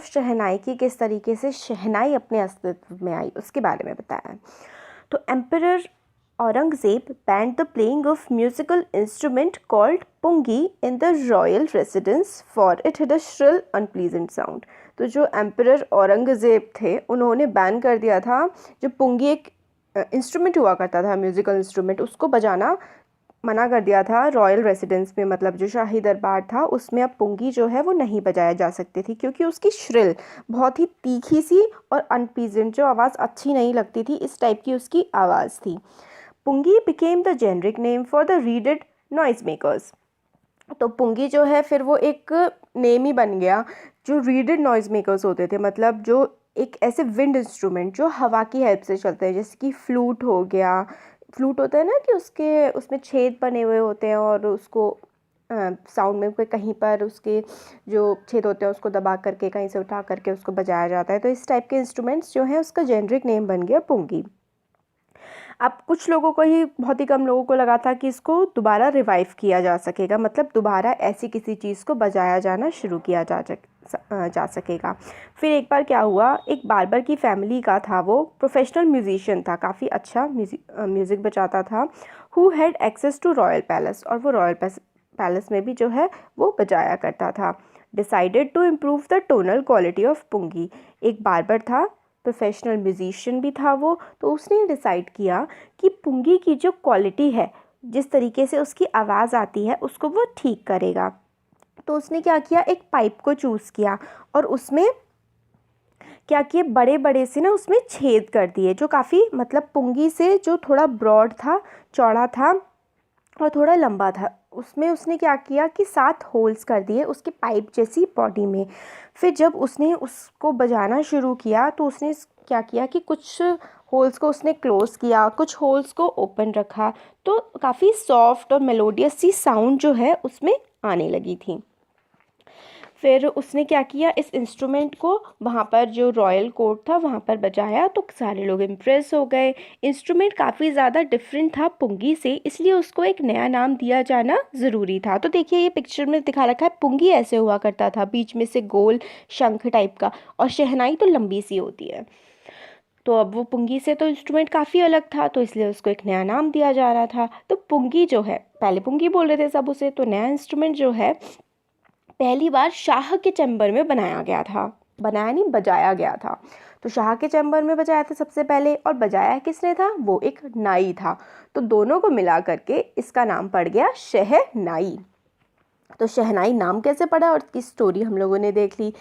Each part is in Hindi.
शहनाई की किस तरीके से शहनाई अपने अस्तित्व में आई उसके बारे में बताया। तो emperor Aurangzeb banned the playing of musical instrument called pungi in the royal residence for it had a shrill unpleasant sound. तो जो एम्परर औरंगज़ेब थे उन्होंने बैन कर दिया था जो पुंगी एक इंस्ट्रूमेंट हुआ करता था, म्यूजिकल इंस्ट्रूमेंट, उसको बजाना मना कर दिया था रॉयल रेसिडेंस में, मतलब जो शाही दरबार था उसमें अब पुंगी जो है वो नहीं बजाया जा सकती थी क्योंकि उसकी श्रिल बहुत ही तीखी सी और अनप्लीजेंट, जो आवाज़ अच्छी नहीं लगती थी, इस टाइप की उसकी आवाज़ थी। Pungi became the generic name for the reeded noise makers. तो पुंगी जो है फिर वो एक नेम ही बन गया जो रीडेड नॉइज मेकर्स होते थे, मतलब जो एक ऐसे विंड इंस्ट्रूमेंट जो हवा की हेल्प से चलते हैं, जैसे कि फ्लूट हो गया। फ्लूट होता है ना कि उसमें छेद बने हुए होते हैं और उसको साउंड में कोई कहीं पर उसके जो छेद होते हैं उसको दबा करके कहीं से उठा करके उसको बजाया जाता है। तो इस टाइप के इंस्ट्रूमेंट्स जो हैं उसका जेनरिक नेम बन गया पुंगी। अब कुछ लोगों को ही, बहुत ही कम लोगों को लगा था कि इसको दोबारा रिवाइव किया जा सकेगा, मतलब दोबारा ऐसी किसी चीज़ को बजाया जाना शुरू किया जा सकेगा। फिर एक बार क्या हुआ, एक बार्बर की फैमिली का था, वो प्रोफेशनल म्यूजिशियन था, काफ़ी अच्छा म्यूज़िक बजाता था, who had access to royal palace, और वो रॉयल पैलेस में भी जो है वो बजाया करता था। Decided to improve the tonal quality of pungi. एक बार्बर था, प्रोफेशनल म्यूजिशियन भी था वो, तो उसने डिसाइड किया कि पुंगी की जो क्वालिटी है, जिस तरीके से उसकी आवाज़ आती है, उसको वो ठीक करेगा। तो उसने क्या किया, एक पाइप को चूज़ किया और उसमें क्या किए, बड़े बड़े से ना उसमें छेद कर दिए, जो काफ़ी, मतलब पुंगी से जो थोड़ा ब्रॉड था, चौड़ा था और थोड़ा लंबा था, उसमें उसने क्या किया कि 7 होल्स कर दिए उसकी पाइप जैसी बॉडी में। फिर जब उसने उसको बजाना शुरू किया तो उसने क्या किया कि कुछ होल्स को उसने क्लोज़ किया, कुछ होल्स को ओपन रखा, तो काफ़ी सॉफ्ट और मेलोडियस सी साउंड जो है उसमें आने लगी थी। फिर उसने क्या किया, इस इंस्ट्रूमेंट को वहाँ पर जो रॉयल कोर्ट था वहाँ पर बजाया, तो सारे लोग इम्प्रेस हो गए। इंस्ट्रूमेंट काफ़ी ज़्यादा डिफरेंट था पुंगी से, इसलिए उसको एक नया नाम दिया जाना ज़रूरी था। तो देखिए ये पिक्चर में दिखा रखा है, पुंगी ऐसे हुआ करता था, बीच में से गोल शंख टाइप का, और शहनाई तो लंबी सी होती है। तो अब वो पुंगी से तो इंस्ट्रूमेंट काफ़ी अलग था, तो इसलिए उसको एक नया नाम दिया जा रहा था। तो पुंगी जो है, पहले पुंगी बोल रहे थे सब उसे, तो नया इंस्ट्रूमेंट जो है पहली बार शाह के चैम्बर में बनाया गया था, बनाया नहीं बजाया गया था। तो शाह के चैम्बर में बजाया था सबसे पहले, और बजाया किसने था, वो एक नाई था। तो दोनों को मिला करके इसका नाम पड़ गया शहनाई। तो शहनाई नाम कैसे पड़ा और इसकी स्टोरी हम लोगों ने देख ली।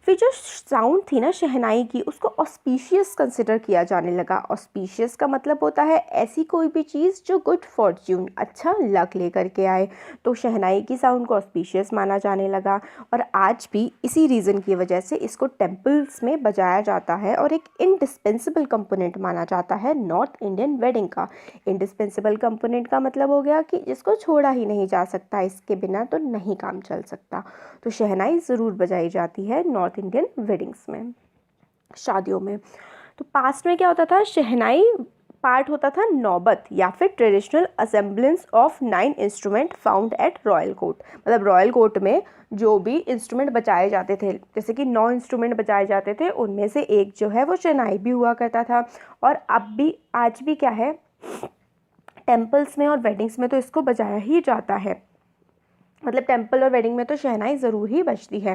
फिर जो साउंड थी ना शहनाई की, उसको ऑस्पिशियस कंसिडर किया जाने लगा। ऑस्पिशियस का मतलब होता है ऐसी कोई भी चीज़ जो गुड फॉर्च्यून, अच्छा लक लेकर के आए। तो शहनाई की साउंड को ऑस्पिशियस माना जाने लगा, और आज भी इसी रीज़न की वजह से इसको टेम्पल्स में बजाया जाता है और एक इंडिस्पेंसिबल कंपोनेंट माना जाता है नॉर्थ इंडियन वेडिंग का। इंडिस्पेंसिबल कंपोनेंट का मतलब हो गया कि जिसको छोड़ा ही नहीं जा सकता, इसके बिना तो नहीं काम चल सकता। तो शहनाई ज़रूर बजाई जाती है नॉर्थ इंडियन वेडिंग्स में, शादियों में। तो पास्ट में क्या होता था, शहनाई पार्ट होता था नौबत या फिर traditional assemblance of 9 instrument found at royal court. मतलब रॉयल कोर्ट में जो भी इंस्ट्रूमेंट बजाए जाते थे, जैसे कि 9 इंस्ट्रूमेंट बजाए जाते थे, उनमें से एक जो है वो शहनाई भी हुआ करता था। और अब भी, आज भी क्या है, टेम्पल्स में और वेडिंग्स में तो इसको बजाया ही जाता है। मतलब टेम्पल और वेडिंग में तो शहनाई ज़रूर ही बजती है।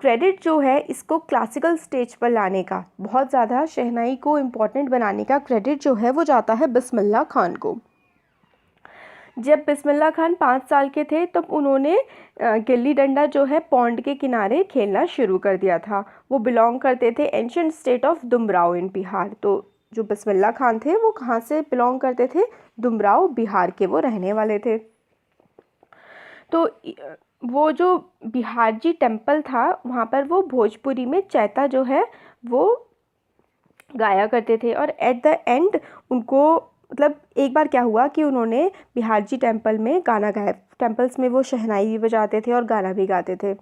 क्रेडिट जो है इसको क्लासिकल स्टेज पर लाने का, बहुत ज़्यादा शहनाई को इम्पॉर्टेंट बनाने का क्रेडिट जो है वो जाता है बिस्मिल्लाह खान को। जब बिस्मिल्लाह खान 5 साल के थे तब उन्होंने गिल्ली डंडा जो है पौंड के किनारे खेलना शुरू कर दिया था। वो बिलोंग करते थे एंशिएंट स्टेट ऑफ दुमराव इन बिहार। तो जो बिस्मिल्लाह खान थे वो कहाँ से बिलोंग करते थे, दुमराव बिहार के वो रहने वाले थे। तो वो जो बिहारजी टेम्पल था वहाँ पर वो भोजपुरी में चैता जो है वो गाया करते थे। और एट द एंड उनको, मतलब एक बार क्या हुआ कि उन्होंने बिहारजी टेम्पल में गाना गाया। टेम्पल्स में वो शहनाई भी बजाते थे और गाना भी गाते थे।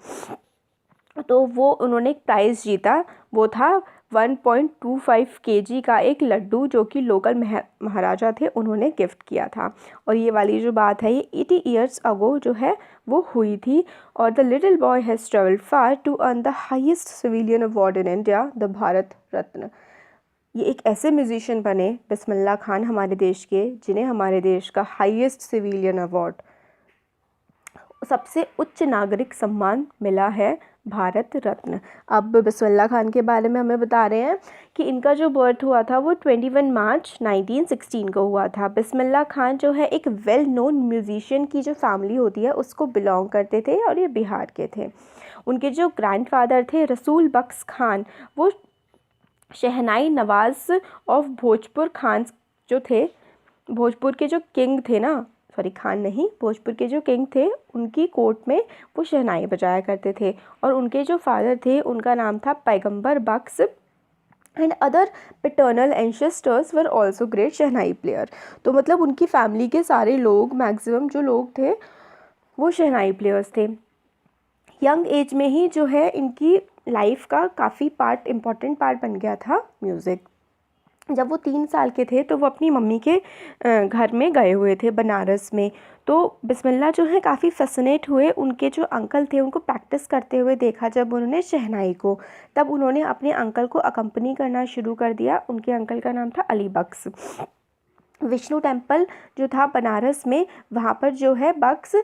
तो वो उन्होंने एक प्राइज़ जीता, वो था 1.25 kg का एक लड्डू जो कि लोकल महाराजा थे उन्होंने गिफ्ट किया था। और ये वाली जो बात है ये 80 ईयर्स अगो जो है वो हुई थी। और the little boy has travelled far to earn the highest civilian award in India, the Bharat Ratna. ये एक ऐसे म्यूजिशियन बने बिस्मिल्लाह खान हमारे देश के, जिन्हें हमारे देश का हाईएस्ट सिविलियन अवार्ड, सबसे उच्च नागरिक सम्मान मिला है, भारत रत्न। अब बिस्मिल्लाह खान के बारे में हमें बता रहे हैं कि इनका जो बर्थ हुआ था वो 21 मार्च 1916 को हुआ था। बिस्मिल्लाह खान जो है एक वेल नोन म्यूजिशियन की जो फैमिली होती है उसको बिलोंग करते थे और ये बिहार के थे। उनके जो ग्रैंडफादर थे रसूल बख्श खान, वो शहनाई नवाज़ ऑफ भोजपुर खान जो थे, भोजपुर के जो किंग थे ना, सॉरी खान नहीं, भोजपुर के जो किंग थे उनकी कोर्ट में वो शहनाई बजाया करते थे। और उनके जो फादर थे उनका नाम था Paigambar Bakhsh, and other paternal ancestors were also great shehnai player. तो मतलब उनकी फैमिली के सारे लोग, मैक्सिमम जो लोग थे वो शहनाई प्लेयर्स थे। यंग एज में ही जो है इनकी लाइफ का काफ़ी पार्ट, इम्पॉर्टेंट पार्ट बन गया था म्यूज़िक। जब वो 3 साल के थे तो वो अपनी मम्मी के घर में गए हुए थे बनारस में। तो बिस्मिल्लाह जो है काफ़ी फैसिनेट हुए, उनके जो अंकल थे उनको प्रैक्टिस करते हुए देखा जब उन्होंने शहनाई को, तब उन्होंने अपने अंकल को अकम्पनी करना शुरू कर दिया। उनके अंकल का नाम था अली बख्श। विष्णु टेम्पल जो था बनारस में, वहाँ पर जो है बख्श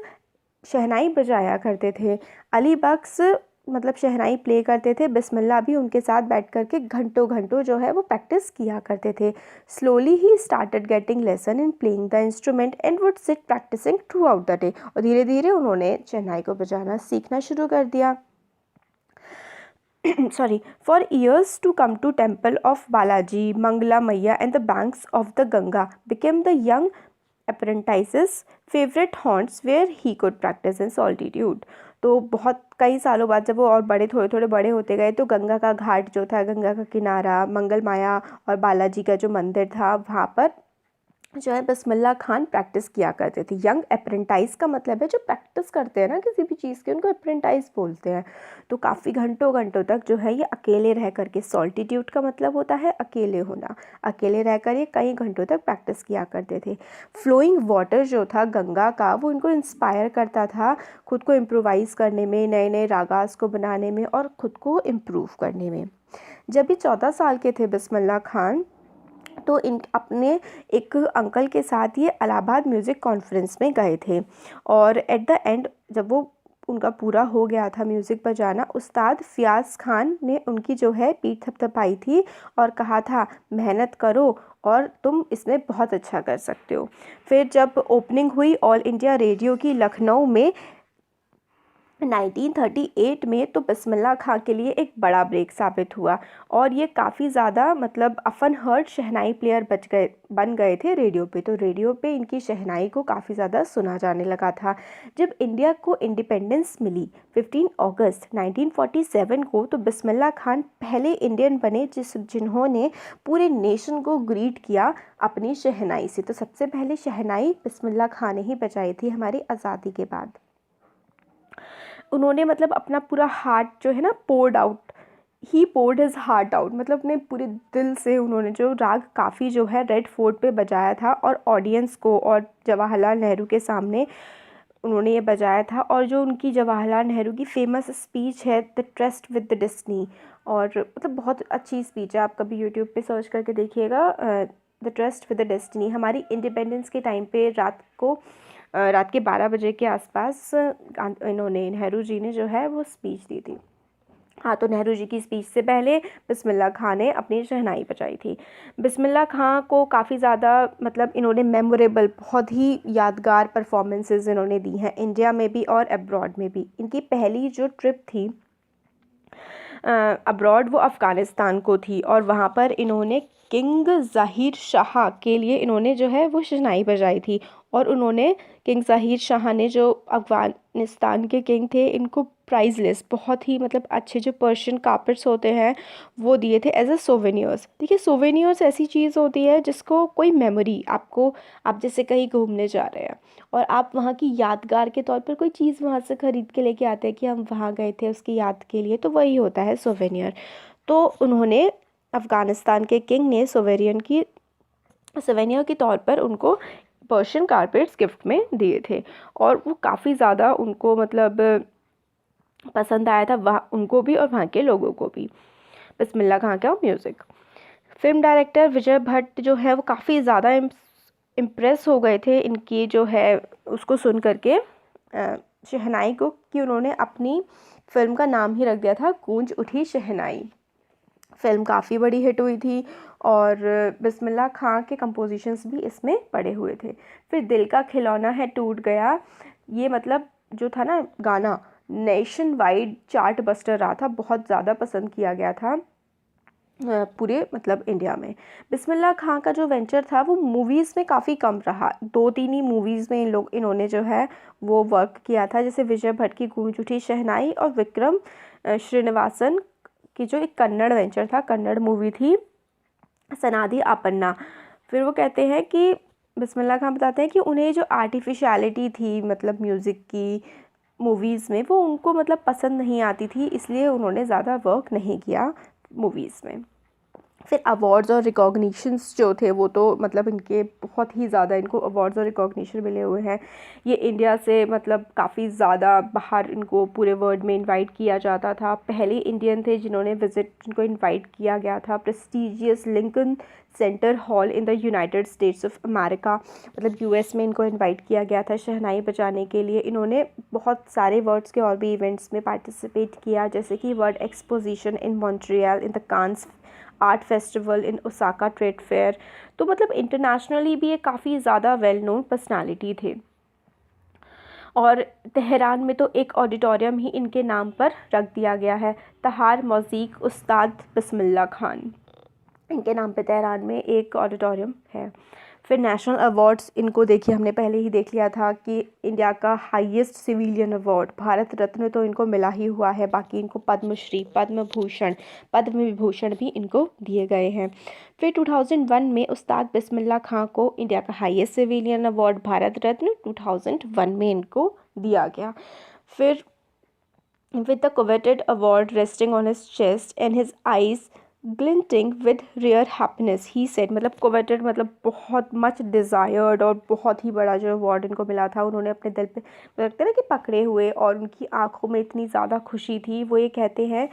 शहनाई बजाया करते थे। अली बख्श मतलब शहनाई प्ले करते थे, बिस्मिल्लाह भी उनके साथ बैठ कर के घंटों घंटों जो है वो प्रैक्टिस किया करते थे। स्लोली ही started getting lesson in playing the instrument and would sit practising throughout the day. और धीरे धीरे उन्होंने शहनाई को बजाना सीखना शुरू कर दिया। sorry, for years to come to temple of Balaji, Mangala Maiya and the banks of the Ganga became the young apprentice's favorite haunts where he could practice in solitude। तो बहुत कई सालों बाद जब वो और बड़े, थोड़े थोड़े बड़े होते गए तो गंगा का घाट जो था, गंगा का किनारा, मंगल माया और बालाजी का जो मंदिर था, वहाँ पर जो है बिस्मिल्लाह खान प्रैक्टिस किया करते थे। यंग अप्रेंटाइज का मतलब है जो प्रैक्टिस करते हैं ना किसी भी चीज़ की, उनको अप्रेंटाइज बोलते हैं। तो काफ़ी घंटों घंटों तक जो है ये अकेले रह कर के, सॉल्टिट्यूड का मतलब होता है अकेले होना, अकेले रह कर ये कई घंटों तक प्रैक्टिस किया करते थे। फ्लोइंग वाटर जो था गंगा का, वो इनको इंस्पायर करता था खुद को इम्प्रोवाइज़ करने में, नए नए रागास को बनाने में और ख़ुद को इम्प्रूव करने में। जब भी 14 साल के थे बिस्मिल्लाह खान, तो इन अपने एक अंकल के साथ ये इलाहाबाद म्यूज़िक कॉन्फ्रेंस में गए थे। और एट द एंड जब वो उनका पूरा हो गया था म्यूज़िक बजाना, उस्ताद फ़ियाज़ खान ने उनकी जो है पीठ थपथपाई थी और कहा था मेहनत करो और तुम इसमें बहुत अच्छा कर सकते हो। फिर जब ओपनिंग हुई ऑल इंडिया रेडियो की लखनऊ में 1938 में, तो बिस्मिल्लाह खान के लिए एक बड़ा ब्रेक साबित हुआ और ये काफ़ी ज़्यादा मतलब अफन हर्ड शहनाई प्लेयर बन गए थे रेडियो पे। तो रेडियो पे इनकी शहनाई को काफ़ी ज़्यादा सुना जाने लगा था। जब इंडिया को इंडिपेंडेंस मिली 15 अगस्त 1947 को, तो बिस्मिल्लाह खान पहले इंडियन बने जिन्होंने पूरे नेशन को ग्रीट किया अपनी शहनाई से। तो सबसे पहले शहनाई बिस्मिल्लाह खान ने ही बजाई थी हमारी आज़ादी के बाद। उन्होंने मतलब अपना पूरा हार्ट जो है ना पोर्ड आउट, ही पोर्ड हिज हार्ट आउट, मतलब अपने पूरे दिल से उन्होंने जो राग काफ़ी जो है रेड फोर्ट पे बजाया था और ऑडियंस को और जवाहरलाल नेहरू के सामने उन्होंने ये बजाया था। और जो उनकी जवाहरलाल नेहरू की फेमस स्पीच है the trust with the destiny, और मतलब बहुत अच्छी स्पीच है, आप कभी यूट्यूब पे सर्च करके देखिएगा, the trust with the destiny. हमारी इंडिपेंडेंस के टाइम पे रात के 12 बजे के आसपास इन्होंने, नेहरू जी ने जो है वो स्पीच दी थी। हाँ, तो नेहरू जी की स्पीच से पहले बिस्मिल्लाह खान ने अपनी शहनाई बजाई थी। बिस्मिल्लाह खान को काफ़ी ज़्यादा मतलब इन्होंने मेमोरेबल, बहुत ही यादगार परफॉर्मेंसेस इन्होंने दी हैं इंडिया में भी और अब्रॉड में भी। इनकी पहली जो ट्रिप थी अब्रॉड वो अफ़गानिस्तान को थी और वहाँ पर इन्होंने किंग ज़हीर शाह के लिए इन्होंने जो है वो शहनाई बजाई थी। और उन्होंने किंग ज़हीर शाह ने, जो अफ़गानिस्तान के किंग थे, इनको प्राइज़लेस, बहुत ही मतलब अच्छे जो पर्शियन कार्पेट्स होते हैं वो दिए थे एज अ सोवेनियर्स। देखिए, सोवेनियर्स ऐसी चीज़ होती है जिसको कोई मेमोरी आपको, आप जैसे कहीं घूमने जा रहे हैं और आप वहाँ की यादगार के तौर पर कोई चीज़ वहाँ से ख़रीद के लेके आते हैं कि हम वहाँ गए थे उसकी याद के लिए, तो वही होता है सोवेनियर। तो उन्होंने अफ़गानिस्तान के किंग ने सोवेनियर के तौर पर उनको पर्शियन कारपेट्स गिफ्ट में दिए थे, और वो काफ़ी ज़्यादा उनको मतलब पसंद आया था, वहाँ उनको भी और वहाँ के लोगों को भी, बिस्मिल्लाह खां का म्यूज़िक। फिल्म डायरेक्टर विजय भट्ट जो है वो काफ़ी ज़्यादा इम्प्रेस हो गए थे इनकी जो है उसको सुन करके शहनाई को, कि उन्होंने अपनी फ़िल्म का नाम ही रख दिया था गूंज उठी शहनाई। फ़िल्म काफ़ी बड़ी हिट हुई थी और बिस्मिल्लाह खां के कंपोजिशंस भी इसमें पड़े हुए थे। फिर दिल का खिलौना है टूट गया, ये मतलब जो था ना गाना, नेशन वाइड चार्ट बस्टर रहा था, बहुत ज़्यादा पसंद किया गया था पूरे मतलब इंडिया में। बिस्मिल्लाह खां का जो वेंचर था वो मूवीज़ में काफ़ी कम रहा, 2-3 ही मूवीज़ में इन्होंने जो है वो वर्क किया था, जैसे विजय भट्ट की गूंज उठी शहनाई और विक्रम श्रीनिवासन की जो एक कन्नड़ वेंचर था, कन्नड़ मूवी थी सनादि आपन्ना। फिर वो कहते हैं कि बिस्मिल्लाह खां बताते हैं कि उन्हें जो आर्टिफिशियलिटी थी मतलब म्यूज़िक की मूवीज़ में, वो उनको मतलब पसंद नहीं आती थी, इसलिए उन्होंने ज़्यादा वर्क नहीं किया मूवीज़ में। फिर अवार्ड्स और रिकॉग्निशंस जो थे वो तो मतलब इनके बहुत ही ज़्यादा, इनको अवार्ड्स और रिकॉग्निशन मिले हुए हैं। ये इंडिया से मतलब काफ़ी ज़्यादा बाहर इनको पूरे वर्ल्ड में इनवाइट किया जाता था, पहले इंडियन थे जिनको इनवाइट किया गया था prestigious Lincoln centre hall in the United states of America, मतलब यूएस में इनको इनवाइट किया गया था शहनाई बजाने के लिए। इन्होंने बहुत सारे वर्ड्स के और भी इवेंट्स में पार्टिसिपेट किया, जैसे कि world exposition in Montreal, in the Cannes art festival, in Osaka trade fair. तो मतलब इंटरनेशनली भी ये काफ़ी ज़्यादा वेल नोन पर्सनालिटी थे। और तेहरान में तो एक ऑडिटोरियम ही इनके नाम पर रख दिया गया है, तहार मौसीक उस्ताद बिस्मिल्लाह खान, इनके नाम पे तेहरान में एक ऑडिटोरियम है। फिर नेशनल अवार्ड्स इनको देखिए, हमने पहले ही देख लिया था कि इंडिया का highest civilian award Bharat Ratna तो इनको मिला ही हुआ है, बाकी इनको पद्मश्री, पद्म भूषण, पद्म विभूषण भी इनको दिए गए हैं। फिर 2001 में उस्ताद बिस्मिल्लाह खां को इंडिया का highest civilian award Bharat Ratna 2001 में इनको दिया गया। फिर with the coveted award resting on his chest and his eyes glinting with rare happiness, he said, मतलब coveted मतलब बहुत much desired और बहुत ही बड़ा जो अवार्ड इनको मिला था, उन्होंने अपने दिल पे लगता है ना कि पकड़े हुए, और उनकी आंखों में इतनी ज़्यादा खुशी थी। वो ये कहते हैं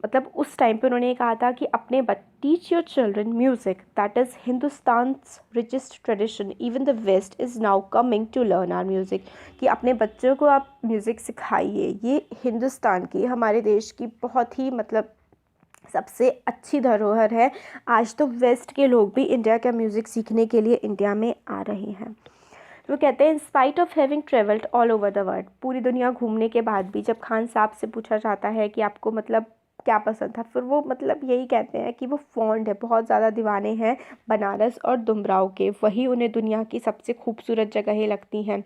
मतलब उस टाइम पे उन्होंने ये कहा था कि अपने teach your children music, that is Hindustan's richest tradition, even the west is now coming to learn our music, कि अपने बच्चों को आप म्यूज़िक सिखाइए, ये हिंदुस्तान की, हमारे देश की बहुत ही मतलब सबसे अच्छी धरोहर है। आज तो वेस्ट के लोग भी इंडिया का म्यूज़िक सीखने के लिए इंडिया में आ रहे हैं। वो कहते हैं in spite of having travelled all over the world, पूरी दुनिया घूमने के बाद भी जब खान साहब से पूछा जाता है कि आपको मतलब क्या पसंद था, फिर वो मतलब यही कहते हैं कि वो फॉन्ड है, बहुत ज़्यादा दीवाने हैं बनारस और दुमराव के, वही उन्हें दुनिया की सबसे खूबसूरत जगहें लगती हैं।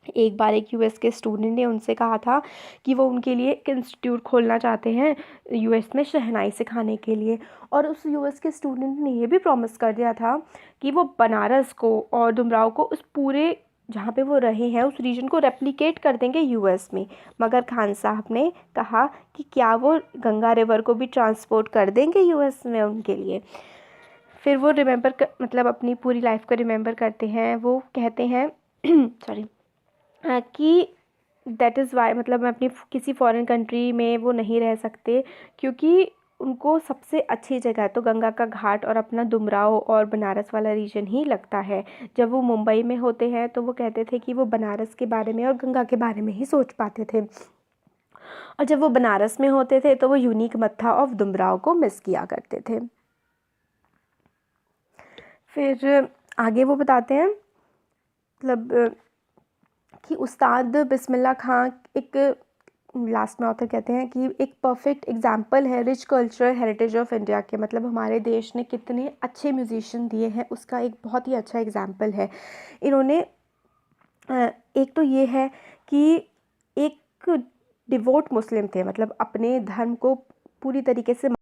एक बार एक यूएस के स्टूडेंट ने उनसे कहा था कि वो उनके लिए एक इंस्टीट्यूट खोलना चाहते हैं यूएस में शहनाई सिखाने के लिए, और उस यूएस के स्टूडेंट ने ये भी प्रॉमिस कर दिया था कि वो बनारस को और दुमराव को, उस पूरे जहाँ पे वो रहे हैं उस रीजन को रेप्लिकेट कर देंगे यूएस में। मगर खान साहब ने कहा कि क्या वो गंगा रिवर को भी ट्रांसपोर्ट कर देंगे यूएस में उनके लिए। फिर वो मतलब अपनी पूरी लाइफ को रिमेंबर करते हैं, वो कहते हैं सॉरी कि दैट इज़ वाई, मतलब मैं अपनी किसी फॉरेन कंट्री में वो नहीं रह सकते, क्योंकि उनको सबसे अच्छी जगह तो गंगा का घाट और अपना दुमराव और बनारस वाला रीजन ही लगता है। जब वो मुंबई में होते हैं तो वो कहते थे कि वो बनारस के बारे में और गंगा के बारे में ही सोच पाते थे, और जब वो बनारस में होते थे तो वो यूनिक मत्था ऑफ दुमराव को मिस किया करते थे। फिर आगे वो बताते हैं मतलब कि उस्ताद बिस्मिल्लाह खां एक, लास्ट में ऑथर कहते हैं कि एक परफेक्ट एग्जाम्पल है rich cultural heritage of India के, मतलब हमारे देश ने कितने अच्छे म्यूजिशियन दिए हैं उसका एक बहुत ही अच्छा एग्जाम्पल है। इन्होंने एक तो ये है कि एक डिवोट मुस्लिम थे, मतलब अपने धर्म को पूरी तरीके से